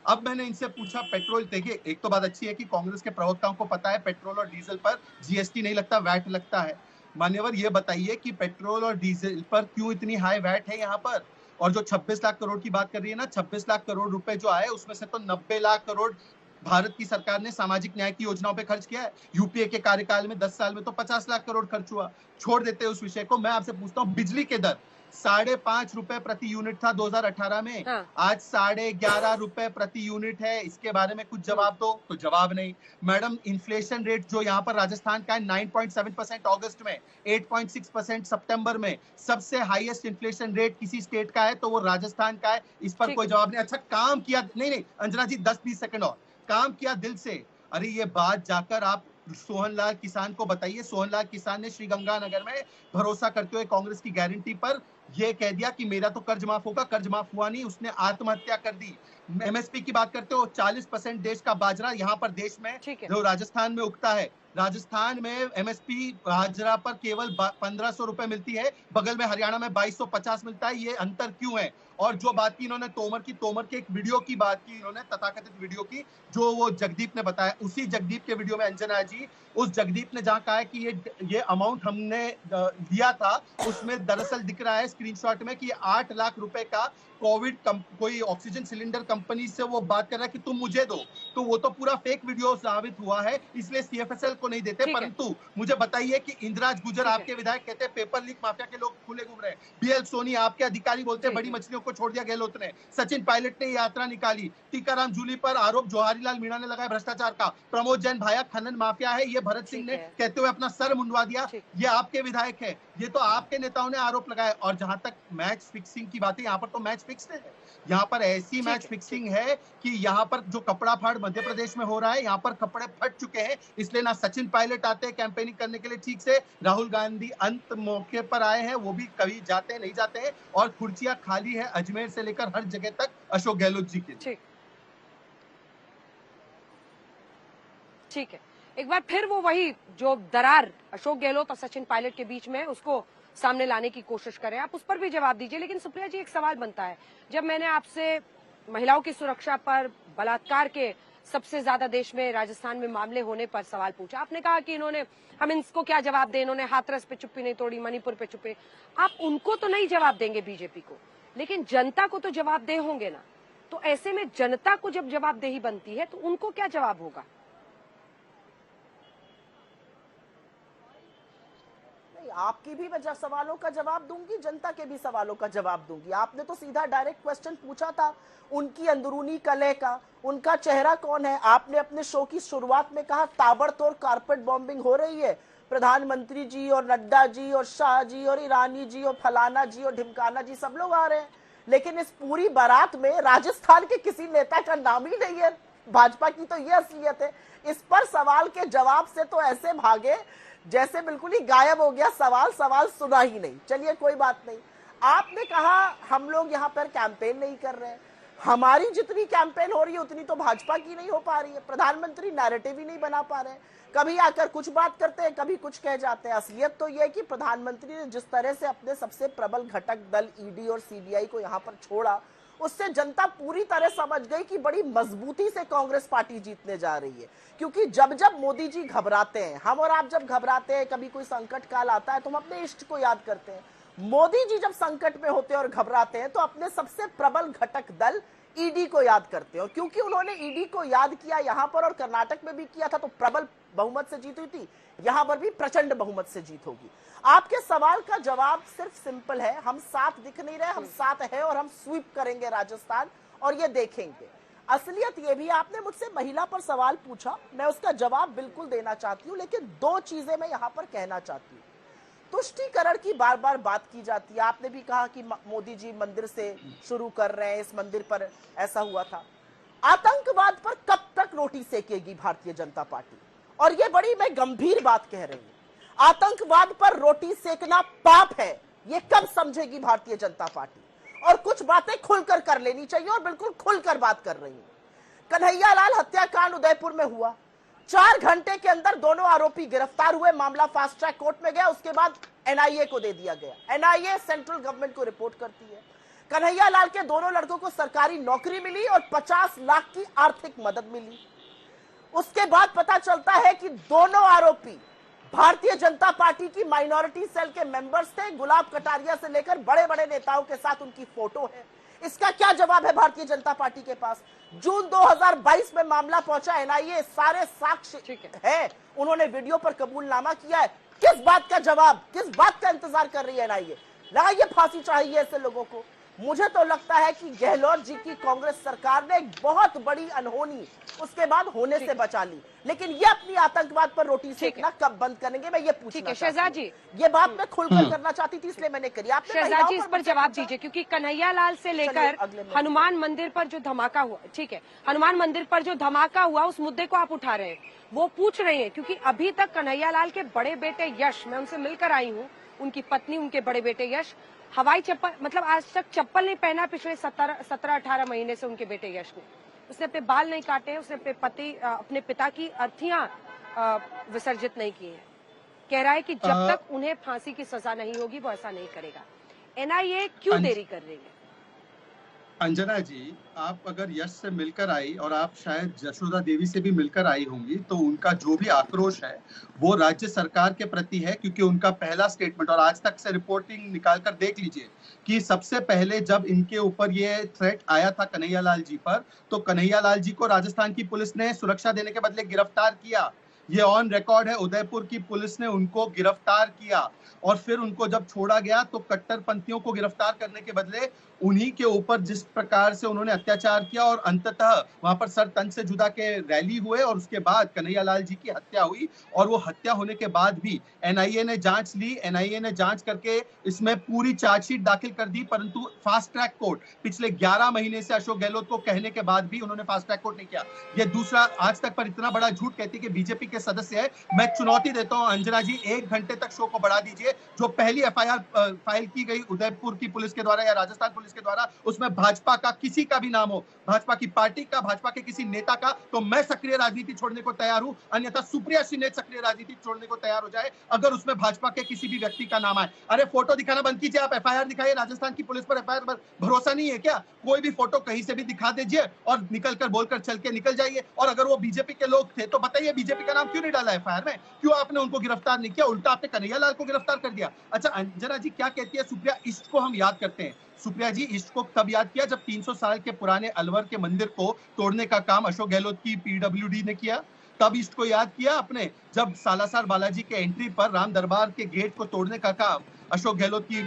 अब मैंने इनसे पूछा पेट्रोल, देखिए एक तो बात अच्छी है कि कांग्रेस के प्रवक्ताओं को पता है पेट्रोल और डीजल पर जीएसटी नहीं लगता, वैट लगता है। मान्यवर ये बताइए कि पेट्रोल और डीजल पर क्यों इतनी हाई वैट है यहाँ पर? और जो 26 लाख करोड़ की बात कर रही है ना, 26 लाख करोड़ रुपए जो आए उसमें से तो 90 लाख करोड़ भारत की सरकार ने सामाजिक न्याय की योजनाओं पे खर्च किया है। यूपीए के कार्यकाल में 10 साल में तो 50 लाख करोड़ खर्च हुआ। छोड़ देते हैं उस विषय को। मैं आपसे पूछता हूँ, बिजली के दर 5.5 रुपए प्रति यूनिट था 2018 में, हाँ। आज 11.5 रुपए प्रति यूनिट है। इसके बारे में कुछ जवाब दो। तो जवाब नहीं। मैडम, इन्फ्लेशन रेट जो यहाँ पर राजस्थान का है 9.7% अगस्त में, 8.6% सितंबर में, सबसे हाईएस्ट इन्फ्लेशन रेट किसी स्टेट का है तो वो राजस्थान का है। इस पर कोई जवाब नहीं। अच्छा, काम किया नहीं, नहीं अंजना जी 10-20 सेकंड और, काम किया दिल से। अरे ये बात जाकर आप सोहनलाल किसान को बताइए। सोहनलाल किसान ने श्रीगंगानगर में भरोसा करते हुए कांग्रेस की गारंटी पर यह कह दिया कि मेरा तो कर्ज माफ होगा, कर्ज माफ हुआ नहीं, उसने आत्महत्या कर दी। एमएसपी की बात करते हो, 40% देश का बाजरा यहाँ पर देश में जो राजस्थान में उगता है, राजस्थान में एमएसपी बाजरा पर केवल 1500 रुपए मिलती है, बगल में हरियाणा में 2250 मिलता है। ये अंतर क्यों है? और जो बात की इन्होंने तोमर की एक वीडियो की बात की इन्होंने, तथाकथित वीडियो की, जो वो जगदीप ने बताया, उसी जगदीप के वीडियो में अंजना जी, उस जगदीप ने जहां कहा है कि ये अमाउंट हमने लिया था, उसमें दरअसल दिख रहा है स्क्रीनशॉट में कि 8 लाख रुपए का कोविड कोई ऑक्सीजन सिलेंडर कंपनी से वो बात कर रहा है कि तुम मुझे दो। तो वो तो पूरा फेक वीडियो साबित हुआ है, इसलिए सीएफएसएल को नहीं देते। परंतु मुझे बताइए कि इंदिराज गुजर आपके विधायक कहते हैं पेपर लीक माफिया के लोग खुले घूम रहे हैं, बीएल सोनी आपके अधिकारी बोलते हैं बड़ी मछलियों को छोड़ दिया गहलोत ने, सचिन पायलट ने यात्रा निकाली, टीकाराम जूली पर आरोप जवाहरीलाल मीणा ने लगाया भ्रष्टाचार का, प्रमोद जैन भाया खनन माफिया है, ये भरत सिंह ने कहते हुए अपना सर मुंडवा दिया, ये आपके विधायक है, ये तो आपके नेताओं ने आरोप लगाया। और जहां तक मैच फिक्सिंग की बात है, यहाँ पर तो मैच फिक्स है, यहाँ पर ऐसी मैच फिक्सिंग है कि यहाँ पर जो कपड़ा फाड़ मध्य प्रदेश में हो रहा है, यहाँ पर कपड़े फट चुके हैं, इसलिए ना सचिन पायलट आते हैं कैंपेनिंग करने के लिए ठीक से, राहुल गांधी अंत मौके पर आए हैं, वो भी कभी जाते हैं नहीं जाते हैं, और कुर्सियां खाली है अजमेर से लेकर हर जगह तक अशोक गहलोत जी के लिए। ठीक है, एक बार फिर वो वही जो दरार अशोक गहलोत और सचिन पायलट के बीच में उसको सामने लाने की कोशिश करें, आप उस पर भी जवाब दीजिए। लेकिन सुप्रिया जी, एक सवाल बनता है, जब मैंने आपसे महिलाओं की सुरक्षा पर, बलात्कार के सबसे ज्यादा देश में राजस्थान में मामले होने पर सवाल पूछा, आपने कहा कि इन्होंने, हम इनको क्या जवाब दें, इन्होंने हाथरस पे चुप्पी नहीं तोड़ी, मणिपुर पे चुप्पी। आप उनको तो नहीं जवाब देंगे बीजेपी को, लेकिन जनता को तो जवाब दे होंगे ना। तो ऐसे में जनता को जब जवाबदेही बनती है तो उनको क्या जवाब होगा? आपकी भी मैं सवालों का जवाब दूंगी, जनता के भी सवालों का जवाब दूंगी। आपने तो सीधा डायरेक्ट क्वेश्चन पूछा था उनकी अंदरूनी कलह का, उनका चेहरा कौन है। आपने अपने शो की शुरुआत में कहा ताबड़तोड़ कारपेट बॉम्बिंग हो रही है, प्रधानमंत्री जी और नड्डा जी और शाह जी और ईरानी जी और फलाना जी और ढिमकाना जी सब लोग आ रहे हैं, लेकिन इस पूरी बारात में राजस्थान के किसी नेता का नाम ही नहीं है। भाजपा की तो यह असलियत है। इस पर सवाल के जवाब से तो ऐसे भागे जैसे बिल्कुल ही गायब हो गया सवाल, सवाल सुना ही नहीं। चलिए कोई बात नहीं। आपने कहा हम लोग यहाँ पर कैंपेन नहीं कर रहे हैं, हमारी जितनी कैंपेन हो रही है उतनी तो भाजपा की नहीं हो पा रही है। प्रधानमंत्री नैरेटिव ही नहीं बना पा रहे हैं, कभी आकर कुछ बात करते हैं, कभी कुछ कह जाते हैं। असलियत तो यह है कि प्रधानमंत्री ने जिस तरह से अपने सबसे प्रबल घटक दल ईडी और सीबीआई को यहाँ पर छोड़ा, उससे जनता पूरी तरह समझ गई कि बड़ी मजबूती से कांग्रेस पार्टी जीतने जा रही है। क्योंकि जब जब मोदी जी घबराते हैं, हम और आप जब घबराते हैं, कभी कोई संकट काल आता है तो हम अपने इष्ट को याद करते हैं। मोदी जी जब संकट में होते हैं और घबराते हैं तो अपने सबसे प्रबल घटक दल ईडी को याद करते हैं। और क्योंकि उन्होंने ईडी को याद किया यहां पर और कर्नाटक में भी किया था, तो प्रबल बहुमत से जीत हुई थी, यहां पर भी प्रचंड बहुमत से जीत होगी। आपके सवाल का जवाब सिर्फ सिंपल है, हम साथ दिख नहीं रहे, हम साथ हैं और हम स्वीप करेंगे राजस्थान और ये देखेंगे। असलियत ये भी, आपने मुझसे महिला पर सवाल पूछा, मैं उसका जवाब बिल्कुल देना चाहती हूँ, लेकिन दो चीजें मैं यहां पर कहना चाहती हूँ। तुष्टीकरण की बार बार बात की जाती है, आपने भी कहा कि मोदी जी मंदिर से शुरू कर रहे हैं, इस मंदिर पर ऐसा हुआ था। आतंकवाद पर कब तक रोटी सेकेगी भारतीय जनता पार्टी? और ये बड़ी मैं गंभीर बात कह रही हूं, आतंकवाद पर रोटी सेकना पाप है, ये कब समझेगी भारतीय जनता पार्टी? और कुछ बातें खुलकर कर लेनी चाहिए और बिल्कुल खुलकर बात कर रही हूं। कन्हैया लाल हत्याकांड उदयपुर में हुआ, 4 घंटे के अंदर दोनों आरोपी गिरफ्तार हुए, मामला फास्ट ट्रैक कोर्ट में गया, उसके बाद एनआईए को दे दिया गया। एनआईए सेंट्रल गवर्नमेंट को रिपोर्ट करती है। कन्हैयालाल के दोनों लड़कों को सरकारी नौकरी मिली और 50 लाख की आर्थिक मदद मिली। उसके बाद पता चलता है कि दोनों आरोपी भारतीय जनता पार्टी की माइनॉरिटी सेल के मेंबर्स थे। गुलाब कटारिया से लेकर बड़े बड़े नेताओं के साथ उनकी फोटो है। इसका क्या जवाब है भारतीय जनता पार्टी के पास? जून 2022 में मामला पहुंचा एनआईए, सारे साक्ष्य है, उन्होंने वीडियो पर कबूलनामा किया है। किस बात का जवाब, किस बात का इंतजार कर रही है एनआईए? लगा ये फांसी चाहिए ऐसे लोगों को? मुझे तो लगता है कि गहलोत जी की कांग्रेस सरकार ने एक बहुत बड़ी अनहोनी उसके बाद होने से बचा ली, लेकिन ये अपनी आतंकवाद पर रोटी सेकना कब बंद करेंगे, मैं ये पूछना शहजाद जी, ये बात मैं खुलकर करना चाहती थी, इसलिए मैंने करी। आप शहजाद जी इस पर जवाब दीजिए, क्योंकि कन्हैयालाल से लेकर हनुमान मंदिर पर जो धमाका हुआ, ठीक है, हनुमान मंदिर पर जो धमाका हुआ उस मुद्दे को आप उठा रहे हैं, वो पूछ रहे हैं क्योंकि अभी तक कन्हैयालाल के बड़े बेटे यश, मैं उनसे मिलकर आई हूँ, उनकी पत्नी, उनके बड़े बेटे यश हवाई चप्पल, मतलब आज तक चप्पल नहीं पहना पिछले 17-18 महीने से उनके बेटे यश ने। उसने अपने बाल नहीं काटे, उसने अपने पिता की अर्थियां विसर्जित नहीं की है। कह रहा है कि जब तक उन्हें फांसी की सजा नहीं होगी वो ऐसा नहीं करेगा। एनआईए क्यों देरी कर रही है? अंजना जी, आप अगर यश से मिलकर आई और आप शायद यशोदा देवी से भी मिलकर आई होंगी, तो उनका जो भी आक्रोश है वो राज्य सरकार के प्रति है, क्योंकि उनका पहला स्टेटमेंट, और आज तक से रिपोर्टिंग निकाल कर देख लीजिए कि सबसे पहले जब इनके ऊपर ये थ्रेट आया था कन्हैयालाल जी पर, तो कन्हैयालाल जी को राजस्थान की पुलिस ने सुरक्षा देने के बदले गिरफ्तार किया। ये ऑन रिकॉर्ड है, उदयपुर की पुलिस ने उनको गिरफ्तार किया और फिर उनको जब छोड़ा गया तो कट्टरपंथियों को गिरफ्तार करने के बदले उन्हीं के ऊपर जिस प्रकार से उन्होंने अत्याचार किया और अंततः वहां पर सर तन से जुदा के रैली हुए और उसके बाद कन्हैयालाल जी की हत्या हुई। और वो हत्या होने के बाद भी एनआईए ने जांच ली, एनआईए ने जांच करके इसमें पूरी चार्जशीट दाखिल कर दी, परंतु फास्ट ट्रैक कोर्ट पिछले 11 महीने से अशोक गहलोत को कहने के बाद भी उन्होंने फास्ट ट्रैक कोर्ट नहीं किया। ये दूसरा आज तक पर इतना बड़ा झूठ कहती है कि बीजेपी के सदस्य है। मैं चुनौती देता हूं अंजना जी, 1 घंटे तक शो को बढ़ा दीजिए। जो पहली एफआईआर फाइल की गई उदयपुर की पुलिस के द्वारा या राजस्थान पुलिस के द्वारा, उसमें भाजपा का किसी का भी नाम हो, भाजपा की पार्टी का, भाजपा के किसी नेता का, तो मैं सक्रिय राजनीति छोड़ने को तैयार हूं। अन्यथा सुप्रिया सिन्हा सक्रिय राजनीति छोड़ने को तैयार हो जाए अगर उसमें भाजपा के किसी भी व्यक्ति का नाम आए। अरे फोटो दिखाना बंद कीजिए, आप एफआईआर दिखाइए। राजस्थान की पुलिस पर एफआईआर पर भरोसा नहीं है क्या? कोई भी फोटो कहीं से भी दिखा दीजिए और निकलकर बोलकर चल के निकल जाइए। और अगर वो बीजेपी के लोग थे तो बताइए बीजेपी का नाम क्यों नहीं डाला एफआईआर में? क्यों आपने उनको गिरफ्तार नहीं किया? उल्टा आपने कन्हैयालाल को गिरफ्तार कर दिया। अच्छा अंजना जी क्या कहती है सुप्रिया, ईस्ट को हम याद करते हैं। सुप्रिया जी ईस्ट को तब याद किया जब 300 साल के पुराने अलवर के मंदिर को तोड़ने का काम अशोक गहलोत की पीडब्ल्यूडी ने किया। तब ईस्ट को याद किया आपने जब सालासर बालाजी के एंट्री पर राम दरबार के गेट को तोड़ने का काम अशोक गहलोत की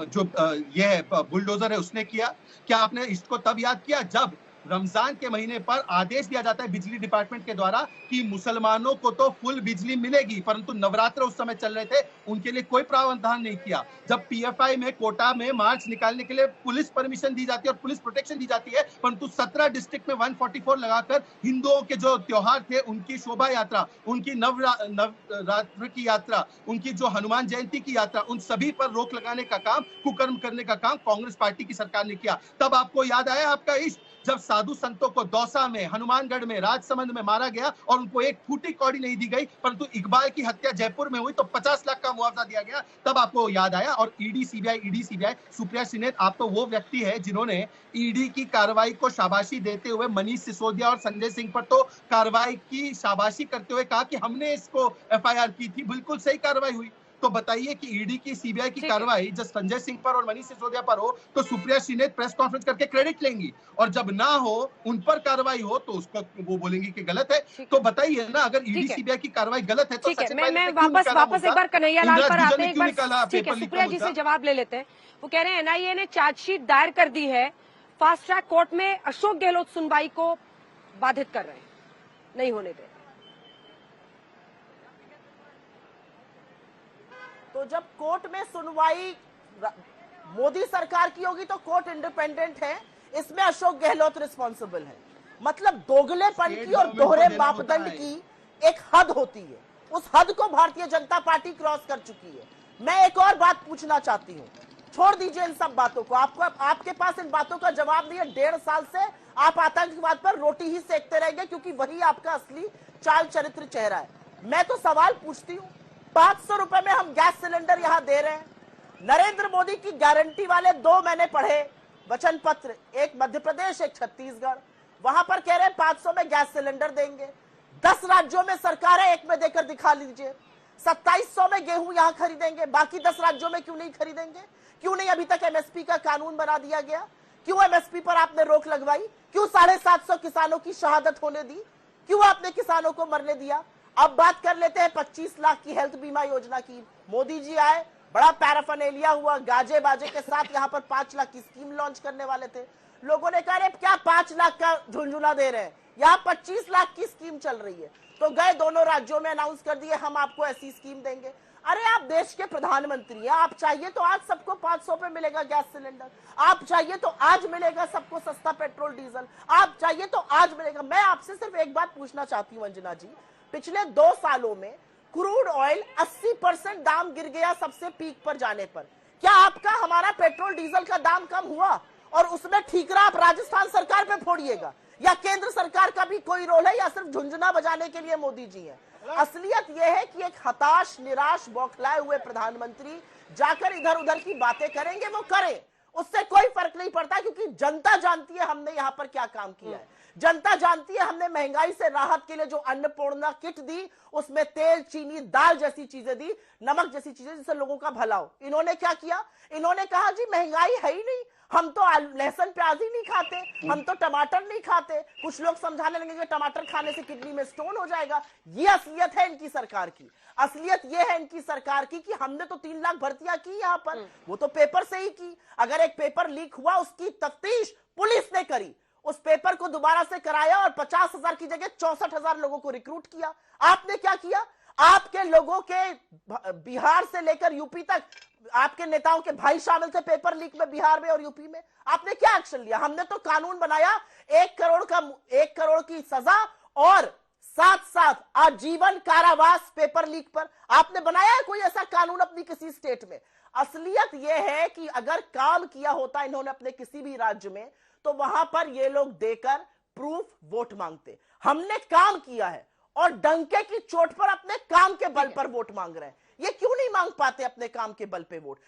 जो ये है बुलडोजर है उसने किया। क्या आपने ईस्ट को तब याद किया जब रमजान के महीने पर आदेश दिया जाता है बिजली डिपार्टमेंट के द्वारा कि मुसलमानों को तो फुल बिजली मिलेगी, परंतु नवरात्र उस समय चल रहे थे, उनके लिए कोई प्रावधान नहीं किया। जब पीएफआई में कोटा में मार्च निकालने के लिए पुलिस परमिशन दी जाती है और पुलिस प्रोटेक्शन दी जाती है, परंतु 17 डिस्ट्रिक्ट में 144 लगाकर हिंदुओं के जो त्योहार थे उनकी शोभा यात्रा, उनकी नवरात्र की यात्रा, उनकी जो हनुमान जयंती की यात्रा, उन सभी पर रोक लगाने का काम, कुकर्म करने का काम कांग्रेस पार्टी की सरकार ने किया। तब आपको याद आया आपका इश्क जब साधु संतों को दौसा में, हनुमानगढ़ में, राजसमंद में मारा गया और उनको एक फूटी कौड़ी नहीं दी गई, परंतु इकबाल की हत्या जयपुर में हुई तो 50 लाख का मुआवजा दिया गया, तब आपको याद आया। और ईडी सीबीआई सुप्रिया सिन्हा, आप तो वो व्यक्ति है जिन्होंने ईडी की कार्रवाई को शाबाशी देते हुए मनीष सिसोदिया और संजय सिंह पर तो कार्रवाई की शाबाशी करते हुए कहा कि हमने इसको एफआईआर की थी, बिल्कुल सही कार्रवाई हुई। तो बताइए कि ईडी की सीबीआई की कार्रवाई जब संजय सिंह पर और मनीष सिसोदिया पर हो तो सुप्रिया सिन्हा प्रेस कॉन्फ्रेंस करके क्रेडिट लेंगी, और जब ना हो, उन पर कार्रवाई हो तो उसको वो बोलेंगी कि गलत है। तो बताइए ना, अगर ईडी सीबीआई की कार्रवाई गलत है तो मैं वापस एक बार कन्हैयालाल पर आते हैं, एक बार ठीक है सुप्रिया जी से जवाब ले लेते हैं। वो कह रहे हैं एनआईए ने चार्जशीट दायर कर दी है, फास्ट ट्रैक कोर्ट में अशोक गहलोत सुनवाई को बाधित कर रहे हैं, नहीं होने दे। तो जब कोर्ट में सुनवाई मोदी सरकार की होगी तो कोर्ट इंडिपेंडेंट है, इसमें अशोक गहलोत रिस्पॉन्सिबल है। मतलब दोगलेपन की और दोहरे मापदंड की एक हद होती है, उस हद को भारतीय जनता पार्टी क्रॉस कर चुकी है। मैं एक और बात पूछना चाहती हूँ, छोड़ दीजिए इन सब बातों को, आपके पास इन बातों का जवाब नहीं है। 1.5 साल से आप आतंकवाद पर रोटी ही सेकते रहेंगे क्योंकि वही आपका असली चाल चरित्र चेहरा है। मैं तो सवाल पूछती हूँ, 500 रुपए में हम गैस सिलेंडर यहां दे रहे हैं, नरेंद्र मोदी की गारंटी वाले 2 मैंने पढ़े वचन पत्र, एक मध्य प्रदेश एक छत्तीसगढ़। वहां पर कह रहे हैं 500 में गैस सिलेंडर देंगे। 10 राज्यों में सरकार है, एक में देकर दिखा लीजिए। 2700 में गेहूं यहां खरीदेंगे, बाकी 10 राज्यों में क्यों नहीं खरीदेंगे? क्यों नहीं अभी तक एमएसपी का कानून बना दिया गया? क्यों एमएसपी पर आपने रोक लगवाई? क्यों 750 किसानों की शहादत होने दी? क्यों आपने किसानों को मरने दिया? अब बात कर लेते हैं 25 लाख की हेल्थ बीमा योजना की। मोदी जी आए, बड़ा पैराफर्नेलिया हुआ, गाजे बाजे के साथ यहां पर 5 लाख की स्कीम लॉन्च करने वाले थे। लोगों ने कहा क्या 5 लाख का झुंझुना दे रहे हैं, यहाँ 25 लाख की स्कीम चल रही है। तो गए दोनों राज्यों में अनाउंस कर दिए हम आपको ऐसी स्कीम देंगे। अरे आप देश के प्रधानमंत्री हैं, आप चाहिए तो आज सबको 500 पे मिलेगा गैस सिलेंडर, आप चाहिए तो आज मिलेगा सबको सस्ता पेट्रोल डीजल, आप चाहिए तो आज मिलेगा। मैं आपसे सिर्फ एक बात पूछना चाहती हूँ अंजना जी, पिछले 2 सालों में क्रूड ऑयल 80% दाम गिर गया सबसे पीक पर जाने पर। क्या आपका हमारा पेट्रोल डीजल का दाम कम हुआ? और उसमें ठीकरा आप राजस्थान सरकार पे फोड़िएगा, या केंद्र सरकार का भी कोई रोल है, या सिर्फ झुंझुना बजाने के लिए मोदी जी हैं? असलियत यह है कि एक हताश, निराश, बौखलाए हुए प्रधानमंत्री जाकर इधर उधर की बातें करेंगे, वो करें, उससे कोई फर्क नहीं पड़ता, क्योंकि जनता जानती है हमने यहां पर क्या काम किया है। जनता जानती है हमने महंगाई से राहत के लिए जो अन्नपूर्णा किट दी, उसमें तेल, चीनी, दाल जैसी चीजें दी, नमक जैसी चीजें, जिससे लोगों का भला हो। इन्होंने क्या किया? इन्होंने कहा जी महंगाई है ही नहीं, हम तो लहसुन प्याज ही नहीं खाते, हम तो टमाटर नहीं खाते। कुछ लोग समझाने लगे कि टमाटर खाने से किडनी में स्टोन हो जाएगा। ये असलियत है इनकी सरकार की। असलियत ये है इनकी सरकार की कि हमने तो 3 लाख भर्तियां की यहां पर, वो तो पेपर से ही की। अगर एक पेपर लीक हुआ, उसकी तफ्तीश पुलिस ने करी, उस पेपर को दोबारा से कराया और 50,000 की जगह 64,000 लोगों को रिक्रूट किया। आपने क्या किया? आपके लोगों के बिहार से लेकर यूपी तक आपके नेताओं के भाई शामिल थे पेपर लीक में, बिहार में और यूपी में। आपने क्या एक्शन लिया? हमने तो कानून बनाया 1 करोड़ की सजा और साथ साथ आजीवन कारावास पेपर लीक पर। आपने बनाया है कोई ऐसा कानून अपनी किसी स्टेट में? असलियत यह है कि अगर काम किया होता इन्होंने अपने किसी भी राज्य में, तो वहां पर ये लोग देकर प्रूफ वोट मांगते। हमने काम किया है और डंके की चोट पर अपने काम के बल पर वोट मांग रहे हैं। ये क्यों नहीं मांग पाते अपने काम के बल पे वोट?